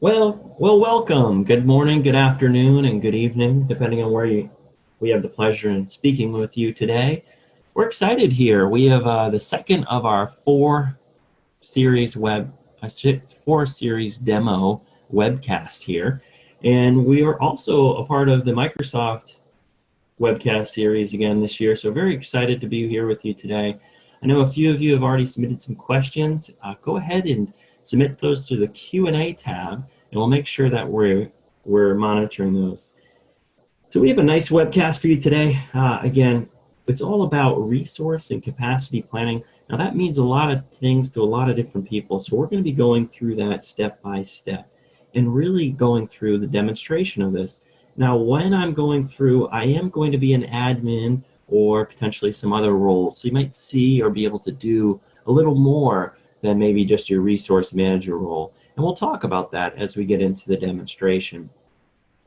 Welcome. Good morning, good afternoon, and good evening, depending on where we have the pleasure in speaking with you today. We're excited here. We have the second of our four series demo webcast here, and we are also a part of the Microsoft webcast series again this year. So very excited to be here with you today. I know a few of you have already submitted some questions. Go ahead and submit those to the Q&A tab, and we'll make sure that we're monitoring those. So we have a nice webcast for you today. Again, it's all about resource and capacity planning. Now that means a lot of things to a lot of different people. So we're going to be going through that step by step and really going through the demonstration of this. Now, when I'm going through, I am going to be an admin or potentially some other roles. So you might see or be able to do a little more than maybe just your resource manager role. And we'll talk about that as we get into the demonstration.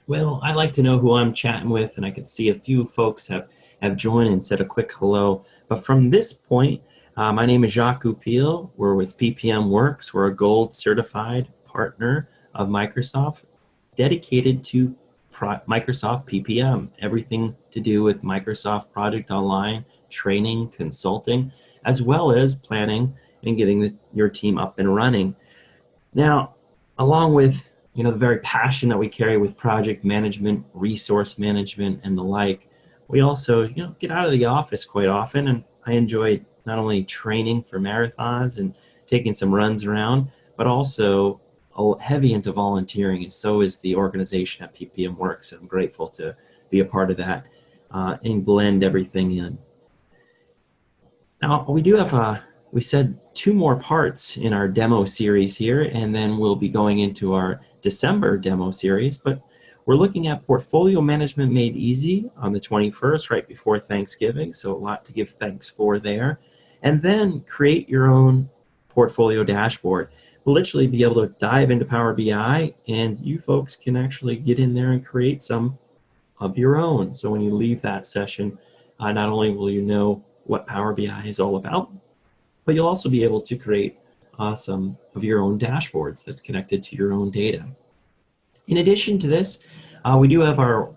Well, I like to know who I'm chatting with, and I can see a few folks have joined and said a quick hello. But from this point, my name is Jacques Goupil. We're with PPM Works. We're a gold certified partner of Microsoft dedicated to Microsoft PPM, everything to do with Microsoft Project Online, training, consulting, as well as planning and getting your team up and running. Now, along with the very passion that we carry with project management, resource management, and the like, we also get out of the office quite often, and I enjoy not only training for marathons and taking some runs around, but also heavy into volunteering, and so is the organization at PPM Works. I'm grateful to be a part of that and blend everything in. Now, we do have, we said, 2 more parts in our demo series here, and then we'll be going into our December demo series, but we're looking at portfolio management made easy on the 21st, right before Thanksgiving, so a lot to give thanks for there. And then create your own portfolio dashboard. We'll literally be able to dive into Power BI, and you folks can actually get in there and create some of your own. So when you leave that session, not only will you know what Power BI is all about, but you'll also be able to create some of your own dashboards that's connected to your own data. In addition to this, we do have our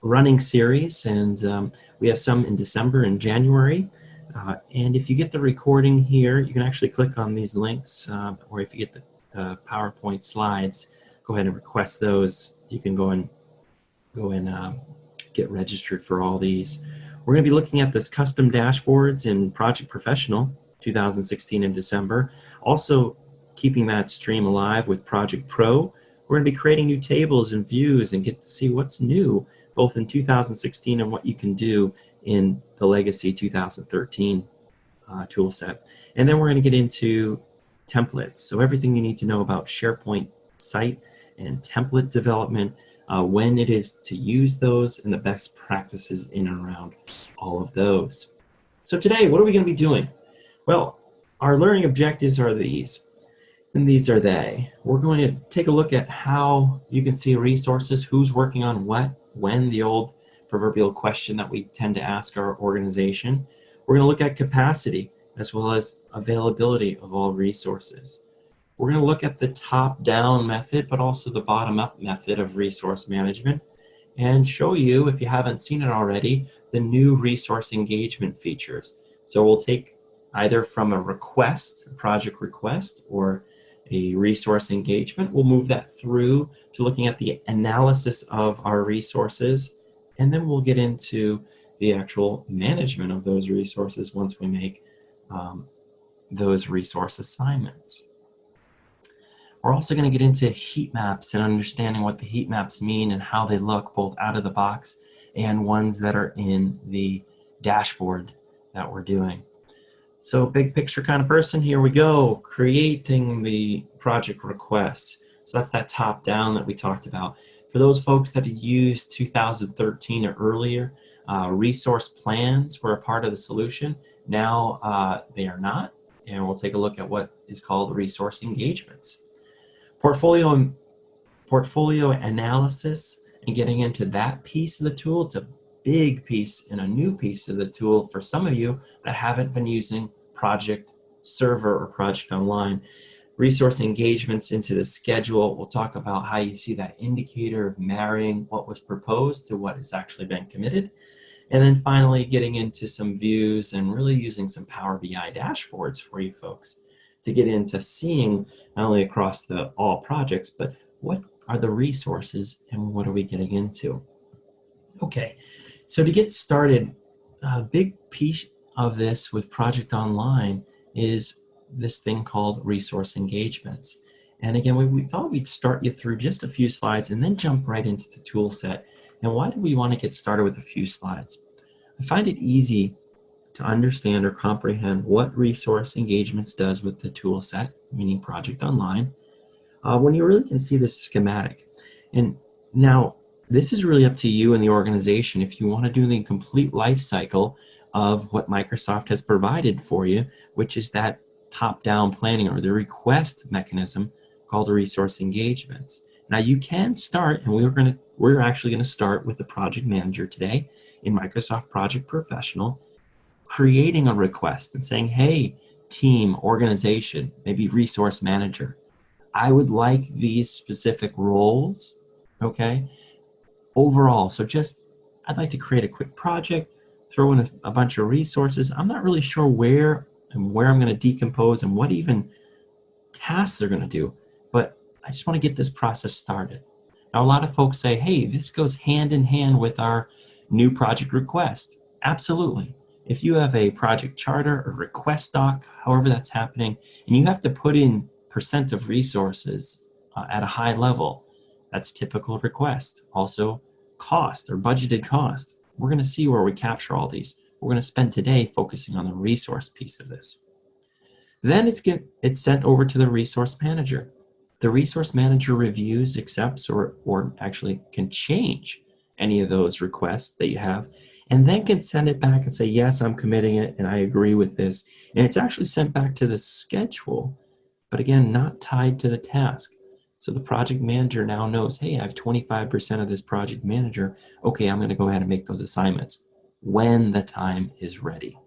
running series, and we have some in December and January. And if you get the recording here, you can actually click on these links, or if you get the PowerPoint slides, go ahead and request those. You can go and get registered for all these. We're going to be looking at this custom dashboards in Project Professional 2016 in December. Also keeping that stream alive with Project Pro. We're going to be creating new tables and views and get to see what's new both in 2016 and what you can do in the legacy 2013 tool set. And then we're going to get into templates. So everything you need to know about SharePoint site and template development, when it is to use those, and the best practices in and around all of those. So today, what are we going to be doing? Well, our learning objectives are these, and these are they. We're going to take a look at how you can see resources, who's working on what, when, the old proverbial question that we tend to ask our organization. We're going to look at capacity as well as availability of all resources. We're going to look at the top-down method, but also the bottom-up method of resource management, and show you, if you haven't seen it already, the new resource engagement features. So we'll take either from a request, a project request, or a resource engagement. We'll move that through to looking at the analysis of our resources, and then we'll get into the actual management of those resources once we make those resource assignments. We're also going to get into heat maps and understanding what the heat maps mean and how they look both out of the box and ones that are in the dashboard that we're doing. So big picture kind of person, here we go, creating the project requests. So that's that top down that we talked about. For those folks that used 2013 or earlier, resource plans were a part of the solution. Now they are not, and we'll take a look at what is called resource engagements. Portfolio analysis and getting into that piece of the tool. It's a big piece and a new piece of the tool for some of you that haven't been using Project Server or Project Online. resource engagements into the schedule. We'll talk about how you see that indicator of marrying what was proposed to what has actually been committed. And then finally getting into some views and really using some Power BI dashboards for you folks to get into seeing not only across all projects, but what are the resources and what are we getting into. Okay, so to get started, a big piece of this with Project Online is this thing called resource engagements. And again, we thought we'd start you through just a few slides and then jump right into the tool set. And why do we want to get started with a few slides? I find it easy to understand or comprehend what resource engagements does with the tool set, meaning Project Online, when you really can see this schematic. And now, this is really up to you and the organization if you want to do the complete life cycle of what Microsoft has provided for you, which is that top-down planning or the request mechanism called resource engagements. Now you can start, and we're actually going to start with the project manager today in Microsoft Project Professional, creating a request and saying, hey, team, organization, maybe resource manager, I would like these specific roles, okay? Overall, so I'd like to create a quick project, throw in a bunch of resources. I'm not really sure where I'm going to decompose and what even tasks they're going to do, but I just want to get this process started. Now, a lot of folks say, hey, this goes hand in hand with our new project request. Absolutely. If you have a project charter or request doc, however that's happening, and you have to put in % of resources at a high level, that's typical request. Also, cost or budgeted cost. We're going to see where we capture all these. We're going to spend today focusing on the resource piece of this. Then it's sent over to the resource manager. The resource manager reviews, accepts, or actually can change any of those requests that you have, and then can send it back and say, yes, I'm committing it and I agree with this. And it's actually sent back to the schedule, but again, not tied to the task. So the project manager now knows, hey, I have 25% of this project manager. Okay, I'm going to go ahead and make those assignments when the time is ready.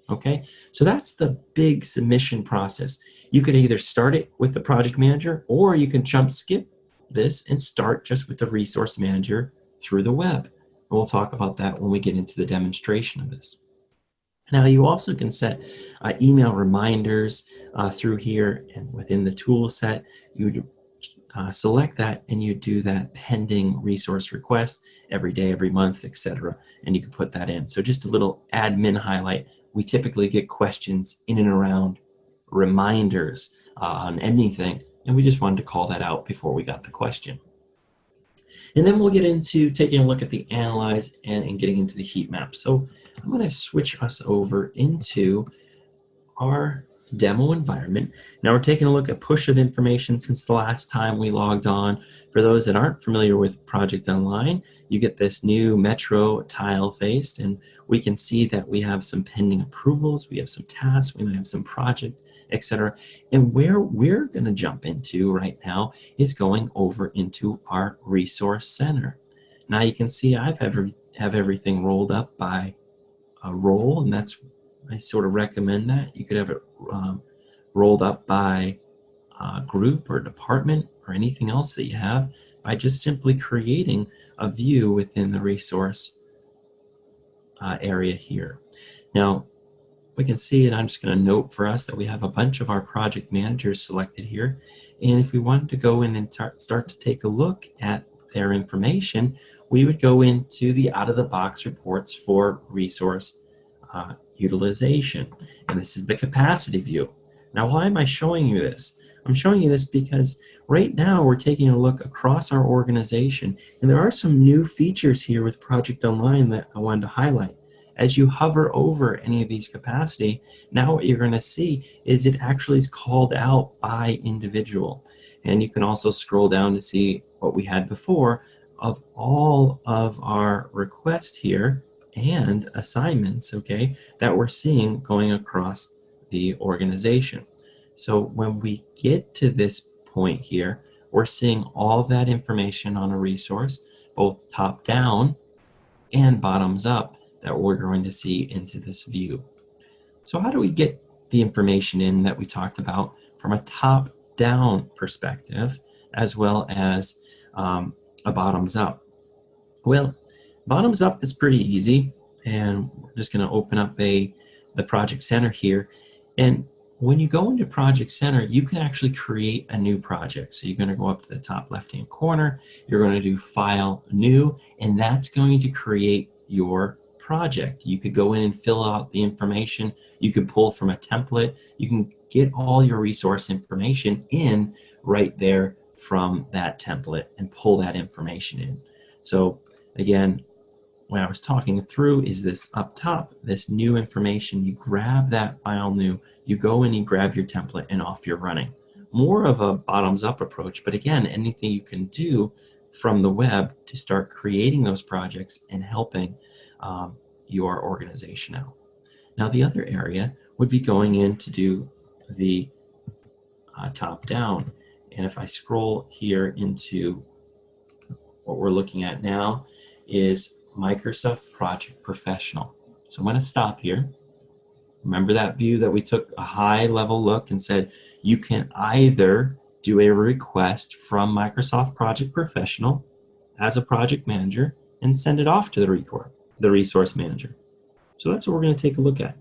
Okay, so that's the big submission process. You could either start it with the project manager, or you can skip this and start just with the resource manager through the web. And we'll talk about that when we get into the demonstration of this. Now, you also can set email reminders through here, and within the tool set, you select that and you do that pending resource request every day, every month, etc. And you can put that in. So just a little admin highlight. We typically get questions in and around reminders on anything, and we just wanted to call that out before we got the question. And then we'll get into taking a look at the analyze and getting into the heat map. So I'm going to switch us over into our demo environment. Now we're taking a look at push of information since the last time we logged on. For those that aren't familiar with Project Online, you get this new Metro tile faced, and we can see that we have some pending approvals, we have some tasks, we might have some project, etc. And where we're going to jump into right now is going over into our resource center. Now you can see I have everything rolled up by a role, and I sort of recommend that. You could have it rolled up by group or department or anything else that you have by just simply creating a view within the resource area here. Now, we can see, and I'm just going to note for us that we have a bunch of our project managers selected here. And if we wanted to go in and start to take a look at their information, we would go into the out-of-the-box reports for resource utilization. And this is the capacity view. Now, why am I showing you this? I'm showing you this because right now we're taking a look across our organization, and there are some new features here with Project Online that I wanted to highlight. As you hover over any of these capacity, now what you're going to see is it actually is called out by individual. And you can also scroll down to see what we had before of all of our requests here and assignments, okay, that we're seeing going across the organization. So when we get to this point here, we're seeing all that information on a resource, both top down and bottoms up, that we're going to see into this view. So how do we get the information in that we talked about from a top top-down perspective as well as a bottoms-up? Well, bottoms-up is pretty easy, and we're just going to open up the Project Center here. And when you go into Project Center, you can actually create a new project. So you're going to go up to the top left-hand corner, you're going to do File, New, and that's going to create your project. You could go in and fill out the information. You could pull from a template. You can get all your resource information in right there from that template and pull that information in. So again, when I was talking through is this up top, this new information, you grab that File New, you go in, you grab your template, and off you're running. More of a bottoms-up approach, but again, anything you can do from the web to start creating those projects and helping your organization out. Now, the other area would be going in to do the top-down. And if I scroll here into what we're looking at now is Microsoft Project Professional. So I'm going to stop here. Remember that view that we took a high-level look and said you can either do a request from Microsoft Project Professional as a project manager and send it off to the resource manager. So that's what we're going to take a look at.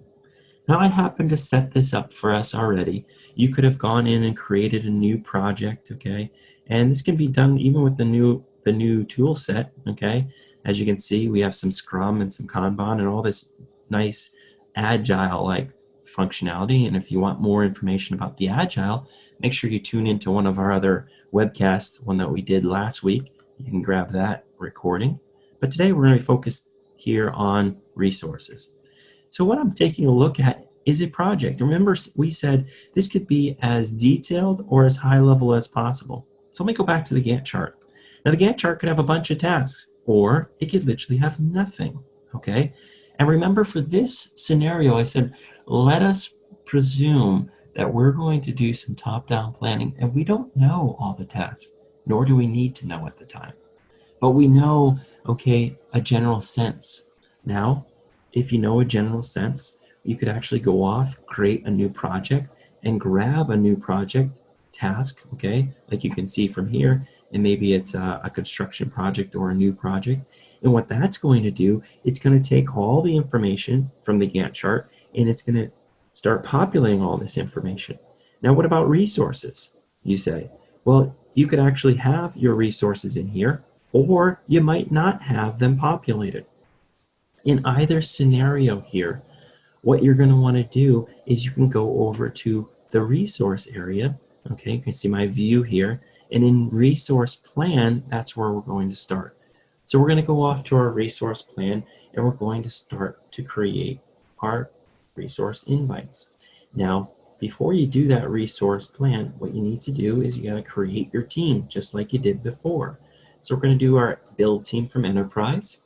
Now, I happen to set this up for us already. You could have gone in and created a new project, okay? And this can be done even with the new tool set, okay? As you can see, we have some Scrum and some Kanban and all this nice Agile-like functionality. And if you want more information about the Agile, make sure you tune into one of our other webcasts, one that we did last week. You can grab that recording. But today we're going to be focused here on resources. So what I'm taking a look at is a project. Remember, we said this could be as detailed or as high level as possible. So let me go back to the Gantt chart. Now, the Gantt chart could have a bunch of tasks, or it could literally have nothing, okay? And remember, for this scenario, I said, let us presume that we're going to do some top-down planning, and we don't know all the tasks, nor do we need to know at the time. But we know, okay, a general sense. Now, if you know a general sense, you could actually go off, create a new project, and grab a new project task, okay? Like you can see from here, and maybe it's a construction project or a new project. And what that's going to do, it's going to take all the information from the Gantt chart, and it's going to start populating all this information. Now, what about resources? You say, well, you could actually have your resources in here, or you might not have them populated. In either scenario here, what you're going to want to do is you can go over to the resource area. Okay, you can see my view here. And in resource plan, that's where we're going to start. So we're going to go off to our resource plan, and we're going to start to create our resource invites. Now, before you do that resource plan, what you need to do is you got to create your team just like you did before. So we're going to do our build team from enterprise.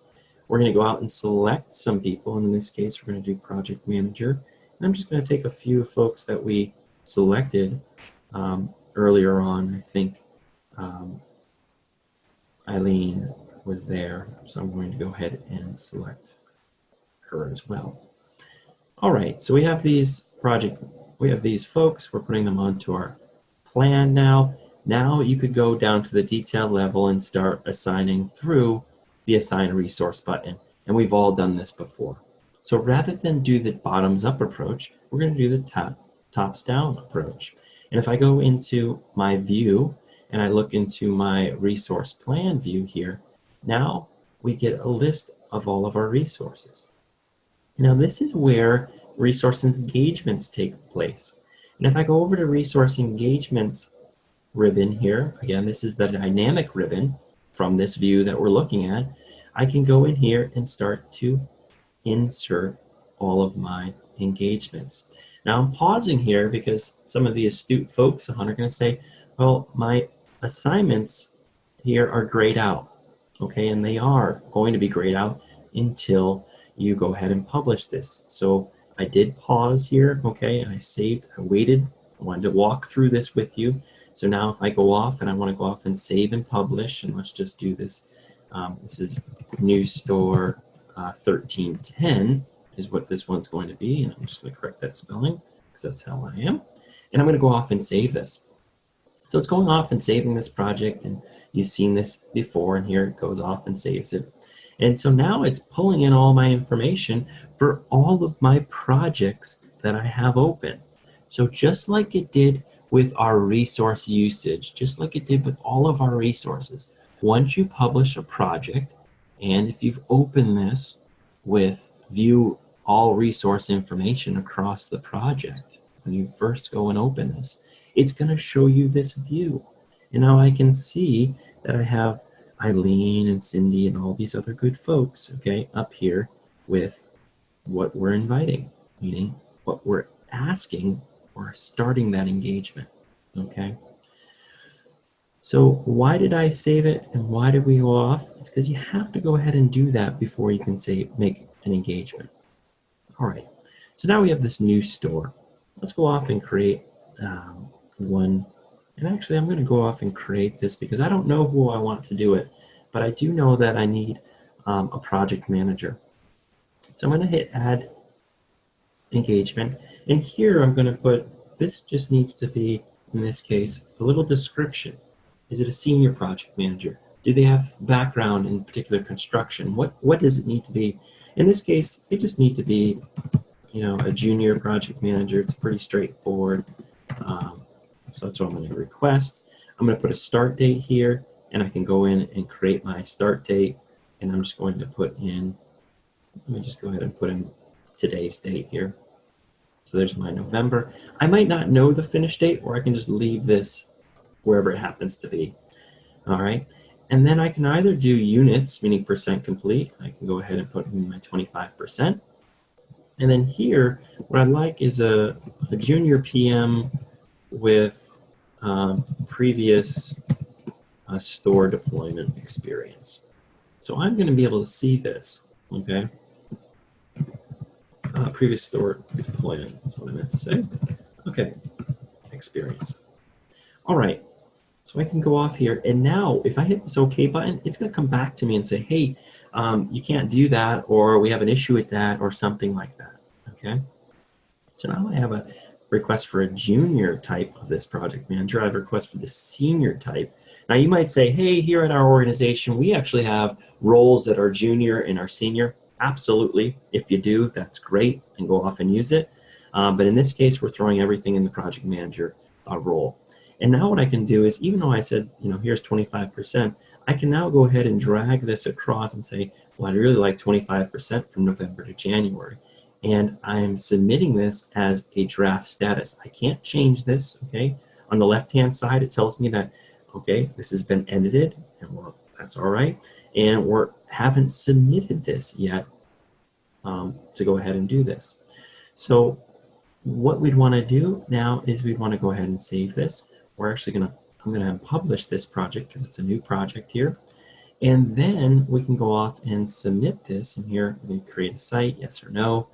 We're going to go out and select some people, and in this case, we're going to do project manager. And I'm just going to take a few folks that we selected earlier on. I think Eileen was there, so I'm going to go ahead and select her as well. All right, so we have these folks. We're putting them onto our plan now. Now you could go down to the detail level and start assigning through the Assign Resource button. And we've all done this before. So rather than do the bottoms-up approach, we're going to do the tops-down approach. And if I go into my view and I look into my resource plan view here, now we get a list of all of our resources. Now this is where resource engagements take place. And if I go over to resource engagements ribbon here, again, this is the dynamic ribbon from this view that we're looking at, I can go in here and start to insert all of my engagements. Now I'm pausing here because some of the astute folks are going to say, well, my assignments here are grayed out, okay, and they are going to be grayed out until you go ahead and publish this. So I did pause here, okay, and I saved, I waited, I wanted to walk through this with you. So now if I go off and I want to go off and save and publish, and let's just do this. This is New Store 1310 is what this one's going to be. And I'm just going to correct that spelling because that's how I am. And I'm going to go off and save this. So it's going off and saving this project, and you've seen this before, and here it goes off and saves it. And so now it's pulling in all my information for all of my projects that I have open. So just like it did with our resource usage, just like it did with all of our resources, once you publish a project, and if you've opened this with view all resource information across the project, when you first go and open this, it's going to show you this view. And now I can see that I have Eileen and Cindy and all these other good folks, okay, up here with what we're inviting, meaning what we're asking or starting that engagement, okay? So why did I save it and why did we go off? It's because you have to go ahead and do that before you can say make an engagement. All right, so now we have this new store. Let's go off and create one. And actually, I'm going to go off and create this because I don't know who I want to do it, but I do know that I need a project manager. So I'm going to hit add engagement. And here I'm going to put, this just needs to be, in this case, a little description. Is it a senior project manager? Do they have background in particular construction? What does it need to be? In this case, they just need to be, you know, a junior project manager. It's pretty straightforward. So that's what I'm going to request. I'm going to put a start date here, and I can go in and create my start date. And I'm just going to put in, let me just go ahead and put in today's date here. So there's my November. I might not know the finish date, or I can just leave this wherever it happens to be. All right. And then I can either do units, meaning percent complete. I can go ahead and put in my 25%. And then here, what I'd like is a junior PM with previous store deployment experience. So I'm going to be able to see this, okay? Previous store deployment is what I meant to say. Okay, experience. All right, so I can go off here, and now if I hit this OK button, it's going to come back to me and say, hey, you can't do that, or we have an issue with that, or something like that, okay? So now I have a request for a junior type of this project manager. I have a request for the senior type. Now you might say, hey, here at our organization, we actually have roles that are junior and are senior. Absolutely. If you do, that's great, and go off and use it. But in this case, we're throwing everything in the project manager role. And now what I can do is, even though I said, you know, here's 25%, I can now go ahead and drag this across and say, well, I'd really like 25% from November to January. And I'm submitting this as a draft status. I can't change this, okay? On the left-hand side, it tells me that, okay, this has been edited, and well, that's all right. And we haven't submitted this yet to go ahead and do this. So what we'd want to do now is we'd want to go ahead and save this. We're actually I'm gonna publish this project because it's a new project here. And then we can go off and submit this, and here we can create a site, yes or no.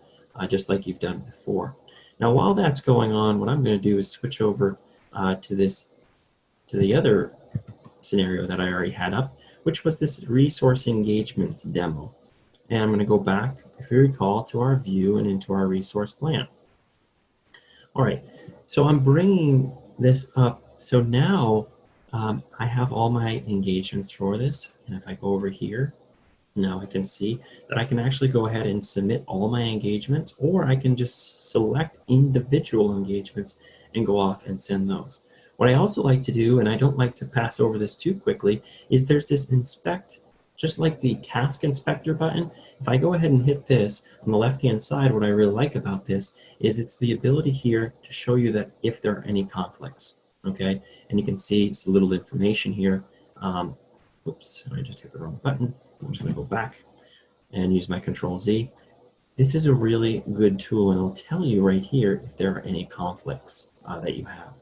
Just like you've done before. Now, while that's going on, what I'm going to do is switch over to the other scenario that I already had up, which was this resource engagements demo. And I'm going to go back, if you recall, to our view and into our resource plan. All right, so I'm bringing this up. So now I have all my engagements for this. And if I go over here, now I can see that I can actually go ahead and submit all my engagements, or I can just select individual engagements and go off and send those. What I also like to do, and I don't like to pass over this too quickly, is there's this inspect, just like the task inspector button. If I go ahead and hit this on the left-hand side, what I really like about this is it's the ability here to show you that if there are any conflicts, okay? And you can see it's a little information here. Oops, I just hit the wrong button. I'm just going to go back and use my Control-Z. This is a really good tool, and it'll tell you right here if there are any conflicts that you have.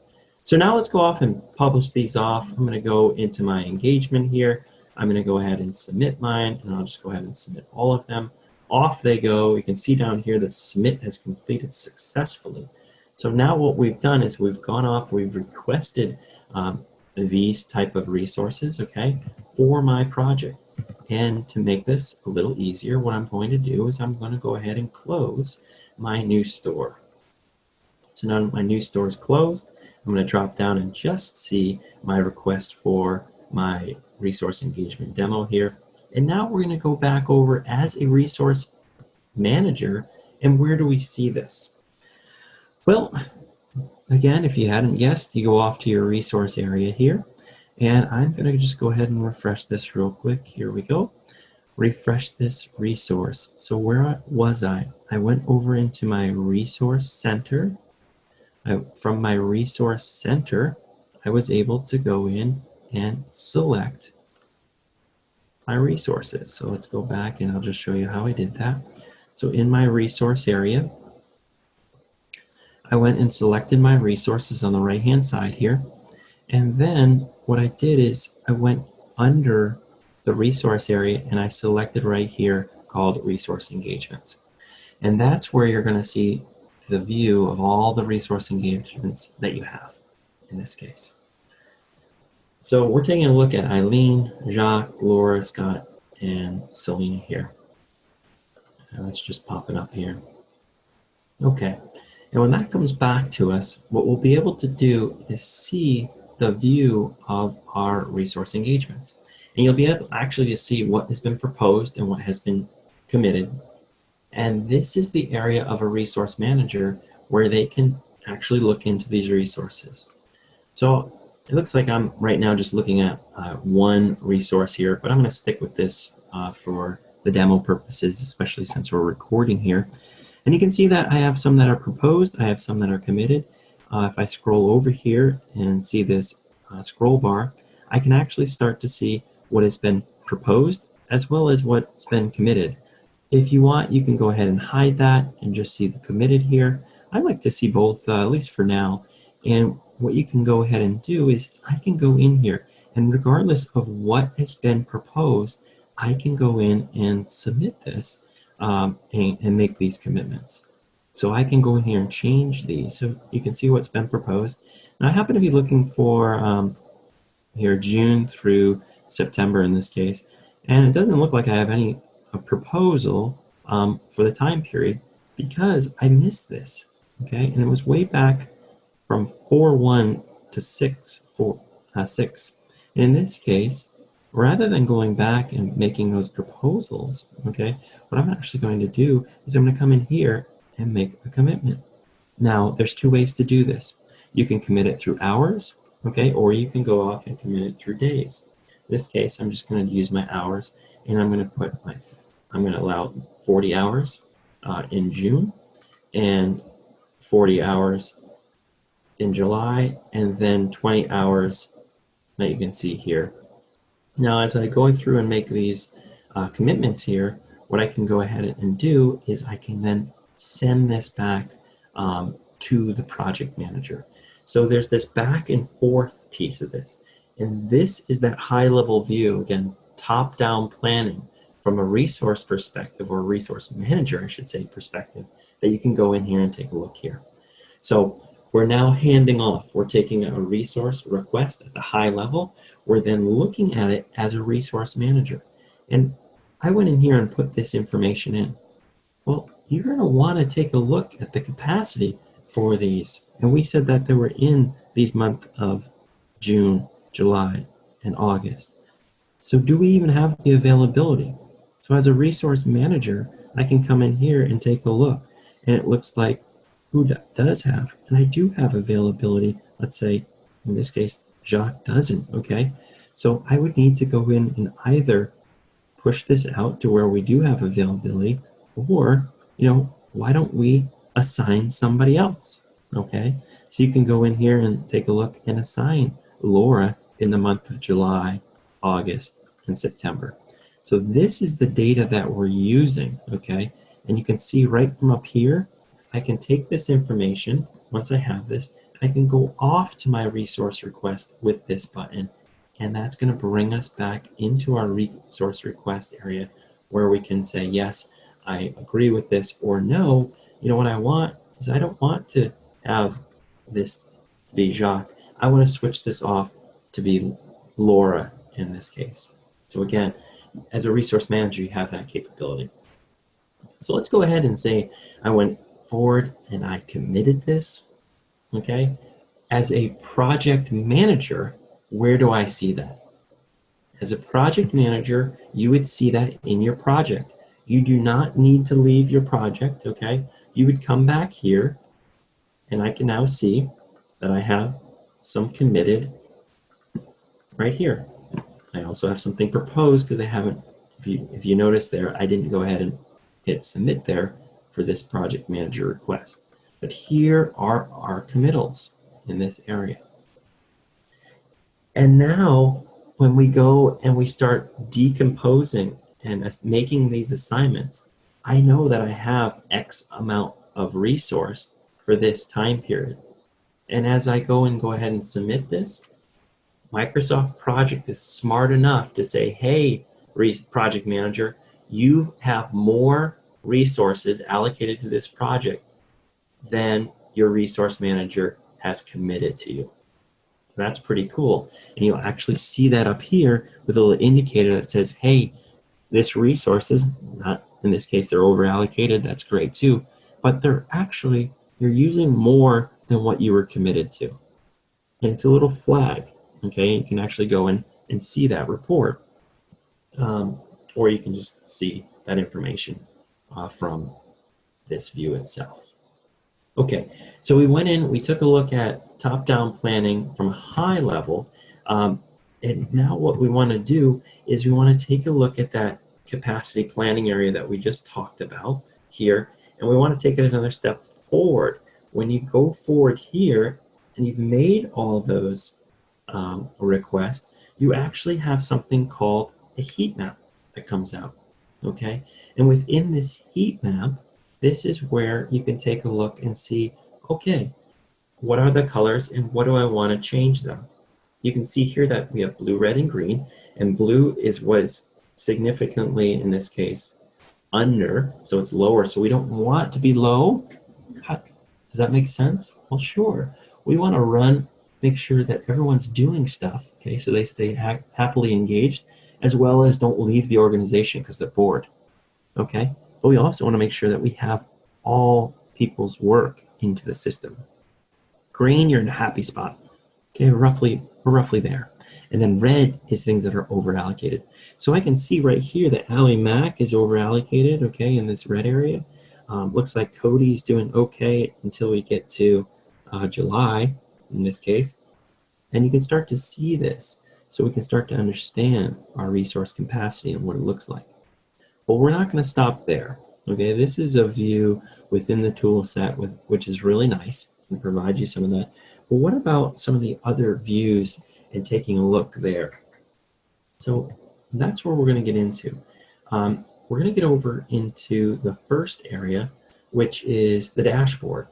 So now let's go off and publish these off. I'm going to go into my engagement here. I'm going to go ahead and submit mine, and I'll just go ahead and submit all of them. Off they go. You can see down here that submit has completed successfully. So now what we've done is we've gone off, we've requested these type of resources, okay, for my project. And to make this a little easier, what I'm going to do is I'm going to go ahead and close my new store. So now my new store is closed. I'm going to drop down and just see my request for my resource engagement demo here. And now we're going to go back over as a resource manager. And where do we see this? Well, again, if you hadn't guessed, you go off to your resource area here. And I'm going to just go ahead and refresh this real quick. Here we go. Refresh this resource. So where was I? I went over into my resource center. From my resource center, I was able to go in and select my resources. So let's go back and I'll just show you how I did that. So in my resource area, I went and selected my resources on the right hand side here. And then what I did is I went under the resource area and I selected right here called resource engagements. And that's where you're going to see the view of all the resource engagements that you have in this case. So we're taking a look at Eileen, Jacques, Laura, Scott, and Selena here. And that's just popping up here. Okay, and when that comes back to us, what we'll be able to do is see the view of our resource engagements. And you'll be able actually to see what has been proposed and what has been committed. And this is the area of a resource manager where they can actually look into these resources. So it looks like I'm right now just looking at one resource here, but I'm going to stick with this for the demo purposes, especially since we're recording here. And you can see that I have some that are proposed, I have some that are committed. If I scroll over here and see this scroll bar, I can actually start to see what has been proposed as well as what's been committed. If you want, you can go ahead and hide that and just see the committed here. I like to see both, at least for now. And what you can go ahead and do is I can go in here, and regardless of what has been proposed, I can go in and submit this and make these commitments. So I can go in here and change these so you can see what's been proposed. Now I happen to be looking for here June through September in this case, and it doesn't look like I have any proposal for the time period because I missed this, okay? And it was way back from 4/1 to 6/6. And in this case, rather than going back and making those proposals, okay, what I'm actually going to do is I'm going to come in here and make a commitment. Now, there's two ways to do this. You can commit it through hours, okay, or you can go off and commit it through days. In this case, I'm just going to use my hours, and I'm going to allow 40 hours in June and 40 hours in July, and then 20 hours that you can see here. Now, as I go through and make these commitments here, what I can go ahead and do is I can then send this back to the project manager. So there's this back and forth piece of this. And this is that high level view, again, top-down planning from a resource perspective, or a resource manager, I should say, perspective, that you can go in here and take a look here. So we're now handing off. We're taking a resource request at the high level. We're then looking at it as a resource manager. And I went in here and put this information in. Well, you're going to want to take a look at the capacity for these. And we said that they were in these months of June, July, and August. So do we even have the availability? So as a resource manager, I can come in here and take a look. And it looks like who does have, and I do have availability. Let's say, in this case, Jacques doesn't, okay? So I would need to go in and either push this out to where we do have availability, or, why don't we assign somebody else, okay? So you can go in here and take a look and assign Laura in the month of July, August, and September. So this is the data that we're using, okay? And you can see right from up here, I can take this information, once I have this, I can go off to my resource request with this button, and that's going to bring us back into our resource request area where we can say, yes, I agree with this, or no, what I want is I don't want to have this be Jacques. I want to switch this off to be Laura in this case. So again, as a resource manager, you have that capability. So let's go ahead and say I went forward and I committed this, okay? As a project manager, where do I see that? As a project manager, you would see that in your project. You do not need to leave your project, okay? You would come back here, and I can now see that I have some committed right here. I also have something proposed because I haven't, if you notice there, I didn't go ahead and hit submit there for this project manager request. But here are our committals in this area. And now when we go and we start decomposing and making these assignments, I know that I have X amount of resource for this time period. And as I go ahead and submit this, Microsoft Project is smart enough to say, hey, project manager, you have more resources allocated to this project than your resource manager has committed to you. That's pretty cool. And you'll actually see that up here with a little indicator that says, hey, this resource is not, in this case, they're over allocated. That's great too. But they're actually, you're using more than what you were committed to. And it's a little flag. Okay, you can actually go in and see that report, or you can just see that information from this view itself. Okay, so we went in, we took a look at top-down planning from a high level, and now what we want to do is we want to take a look at that capacity planning area that we just talked about here, and we want to take it another step forward. When you go forward here, and you've made all those request, you actually have something called a heat map that comes out, okay? And within this heat map, this is where you can take a look and see, okay, what are the colors and what do I want to change them? You can see here that we have blue, red, and green, and blue is what is significantly, in this case, under, so it's lower, so we don't want to be low. Does that make sense? Well, sure. We want to make sure that everyone's doing stuff, okay, so they stay happily engaged, as well as don't leave the organization because they're bored, okay? But we also want to make sure that we have all people's work into the system. Green, you're in a happy spot, okay, we're roughly there. And then red is things that are over allocated. So I can see right here that Ally Mac is over allocated, okay, in this red area. Looks like Cody's doing okay until we get to July, in this case, and you can start to see this, so we can start to understand our resource capacity and what it looks like. But we're not going to stop there, okay? This is a view within the tool set, which is really nice and provide you some of that. But what about some of the other views and taking a look there? So that's where we're going to get into. We're going to get over into the first area, which is the dashboard.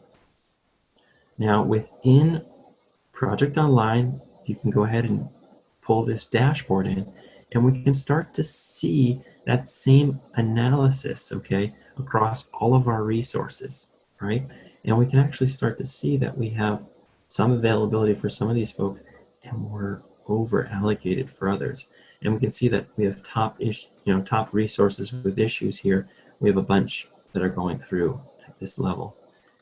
Now within Project Online, you can go ahead and pull this dashboard in, and we can start to see that same analysis, okay, across all of our resources, right? And we can actually start to see that we have some availability for some of these folks, and we're over allocated for others. And we can see that we have top resources with issues here. We have a bunch that are going through at this level.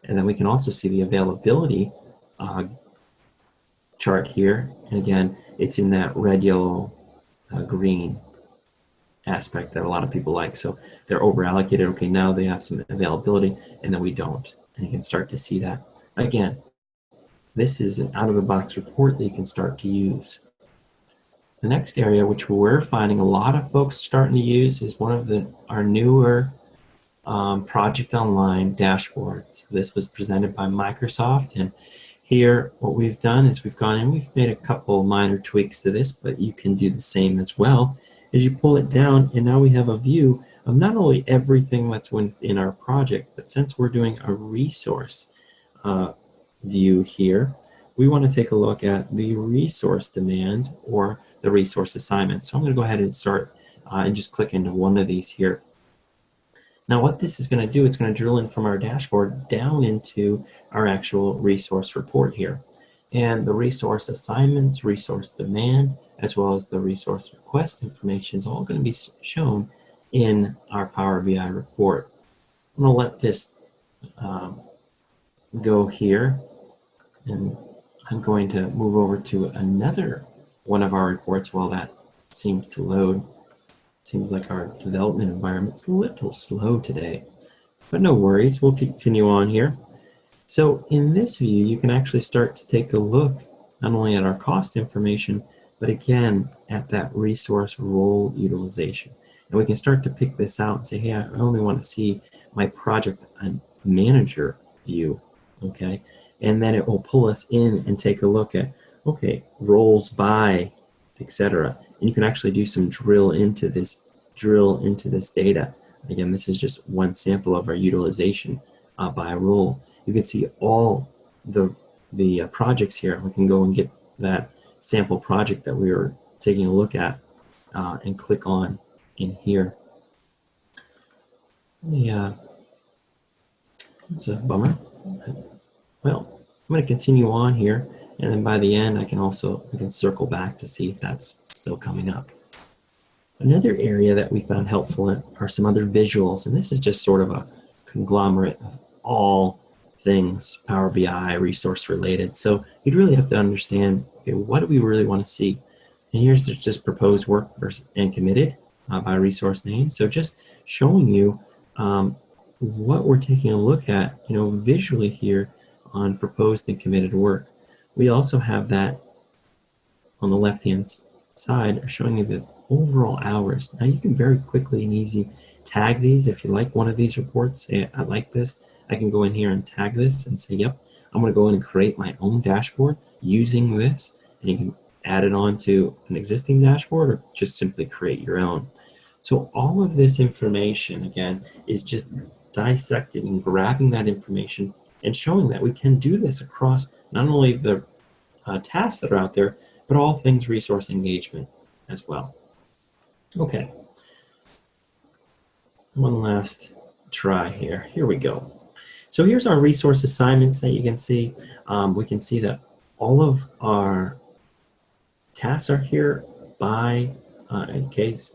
And then we can also see the availability chart here, and again, it's in that red, yellow, green aspect that a lot of people like. So they're over allocated. Okay, now they have some availability, and then we don't. And you can start to see that. Again, this is an out-of-the-box report that you can start to use. The next area, which we're finding a lot of folks starting to use, is one of our newer Project Online dashboards. This was presented by Microsoft, and here what we've done is we've gone in, we've made a couple minor tweaks to this, but you can do the same as well. As you pull it down, and now we have a view of not only everything that's within our project, but since we're doing a resource view here, we want to take a look at the resource demand or the resource assignment. So I'm going to go ahead and start and just click into one of these here. Now what this is going to do, it's going to drill in from our dashboard down into our actual resource report here. And the resource assignments, resource demand, as well as the resource request information is all going to be shown in our Power BI report. I'm going to let this go here, and I'm going to move over to another one of our reports while that seems to load. Seems like our development environment's a little slow today, but no worries, we'll continue on here. So in this view, you can actually start to take a look not only at our cost information, but again at that resource role utilization. And we can start to pick this out and say, hey, I only want to see my project manager view, okay? And then it will pull us in and take a look at, okay, roles by, etc. And you can actually do some drill into this data. Again, this is just one sample of our utilization by role. You can see all the projects here. We can go and get that sample project that we were taking a look at and click on in here. Yeah, it's a bummer. Well, I'm going to continue on here, and then by the end, we can circle back to see if that's still coming up. Another area that we found helpful are some other visuals, and this is just sort of a conglomerate of all things Power BI resource related. So you'd really have to understand, okay, what do we really want to see? And here's just proposed work and committed by resource name. So just showing you what we're taking a look at, visually here on proposed and committed work. We also have that on the left-hand side showing you the overall hours. Now you can very quickly and easy tag these. If you like one of these reports, say I like this, I can go in here and tag this and say, yep, I'm going to go in and create my own dashboard using this. And you can add it on to an existing dashboard or just simply create your own. So all of this information, again, is just dissecting and grabbing that information and showing that we can do this across not only the tasks that are out there, but all things resource engagement as well. Okay, one last try here. Here we go. So here's our resource assignments that you can see. We can see that all of our tasks are here by, in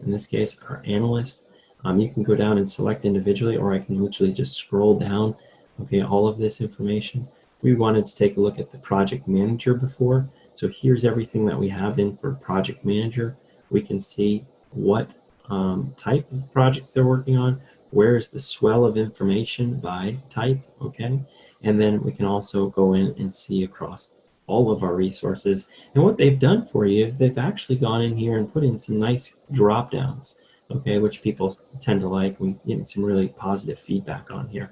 this case, our analyst. You can go down and select individually, or I can literally just scroll down, okay, all of this information. We wanted to take a look at the project manager before. So here's everything that we have in for project manager. We can see what type of projects they're working on, where is the swell of information by type, okay? And then we can also go in and see across all of our resources. And what they've done for you is they've actually gone in here and put in some nice drop downs, okay, which people tend to like. We get some really positive feedback on here.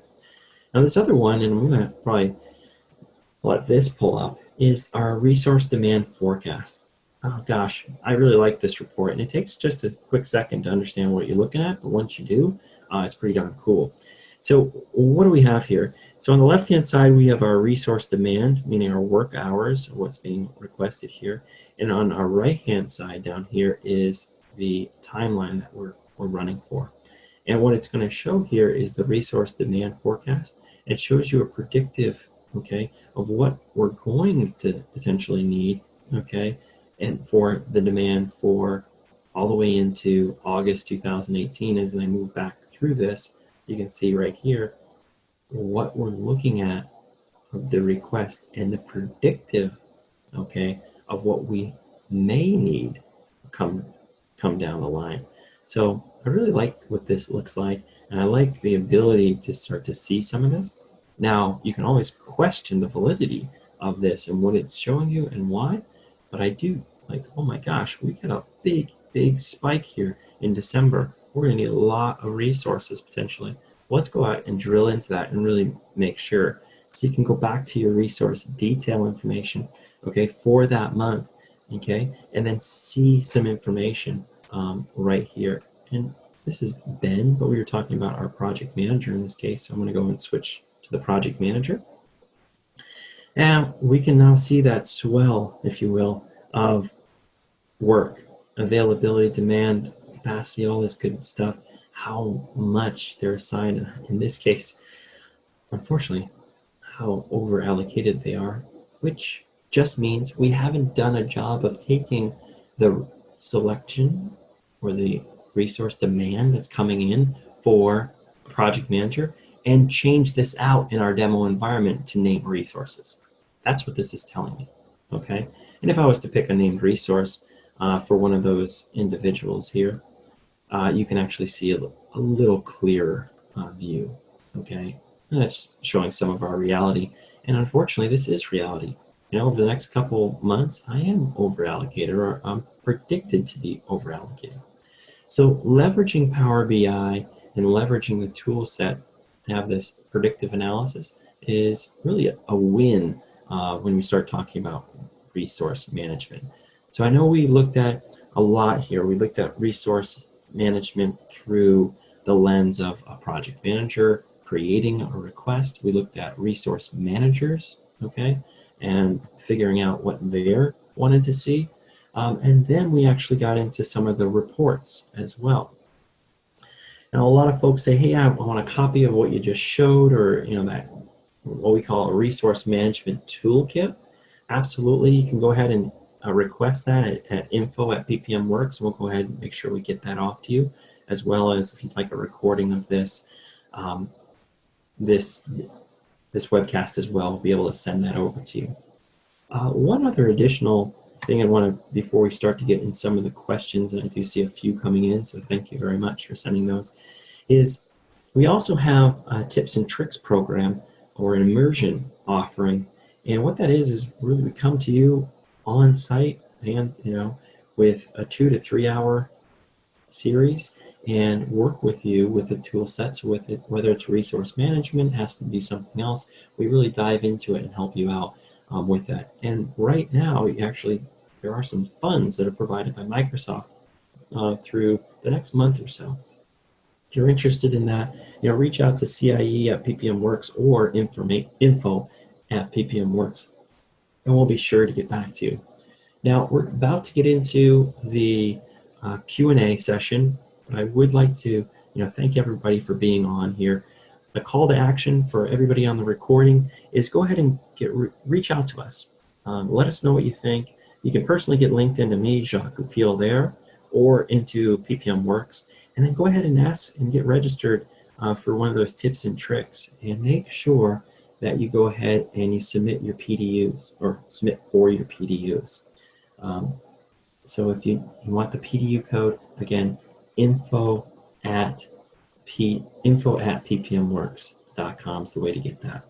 Now this other one, and I'm gonna probably let this pull up, is our resource demand forecast. Oh gosh, I really like this report, and it takes just a quick second to understand what you're looking at, but once you do, it's pretty darn cool. So what do we have here? So on the left-hand side, we have our resource demand, meaning our work hours, what's being requested here. And on our right-hand side down here is the timeline that we're running for. And what it's going to show here is the resource demand forecast. It shows you a predictive, okay, of what we're going to potentially need, okay, and for the demand for all the way into August 2018. As I move back through this, you can see right here what we're looking at of the request and the predictive, okay, of what we may need come down the line. So I really like what this looks like, and I like the ability to start to see some of this. Now, you can always question the validity of this and what it's showing you and why, but I do like, oh my gosh, we got a big spike here in December. We're going to need a lot of resources potentially. Let's go out and drill into that and really make sure. So you can go back to your resource detail information, okay, for that month, okay, and then see some information right here. And this is Ben, but we were talking about our project manager in this case. So I'm going to go and switch to the project manager. And we can now see that swell, if you will, of work, availability, demand, capacity, all this good stuff, how much they're assigned. In this case, unfortunately, how over allocated they are, which just means we haven't done a job of taking the selection or the resource demand that's coming in for a project manager and change this out in our demo environment to name resources. That's what this is telling me. Okay, and if I was to pick a named resource for one of those individuals here, you can actually see a little clearer view. Okay, and that's showing some of our reality. And unfortunately, this is reality. You know, over the next couple months, I am over allocated, or I'm predicted to be over allocated. So leveraging Power BI and leveraging the tool set to have this predictive analysis is really a win when we start talking about resource management. So I know we looked at a lot here. We looked at resource management through the lens of a project manager creating a request. We looked at resource managers, okay, and figuring out what they're wanted to see. And then we actually got into some of the reports as well. Now, a lot of folks say, hey, I want a copy of what you just showed, or that what we call a resource management toolkit. Absolutely, you can go ahead and request that at info@PPM Works. We'll go ahead and make sure we get that off to you, as well as if you'd like a recording of this um, this webcast as well, we'll be able to send that over to you. One other additional thing I want to, before we start to get in some of the questions, and I do see a few coming in, so thank you very much for sending those, is we also have a tips and tricks program or an immersion offering. And what that is really we come to you on site and, with a 2 to 3 hour series and work with you with the tool sets, with it, whether it's resource management, has to be something else. We really dive into it and help you out with that. And right now, actually, there are some funds that are provided by Microsoft through the next month or so. If you're interested in that, reach out to CIE@PPM Works or info@PPM Works, and we'll be sure to get back to you. Now, we're about to get into the Q&A session, but I would like to thank everybody for being on here. The call to action for everybody on the recording is go ahead and reach out to us. Let us know what you think. You can personally get linked into me, Jacques Goupil there, or into PPM Works, and then go ahead and ask and get registered for one of those tips and tricks, and make sure that you go ahead and you submit your PDUs, or submit for your PDUs. So if you want the PDU code, again, info@ppmworks.com is the way to get that.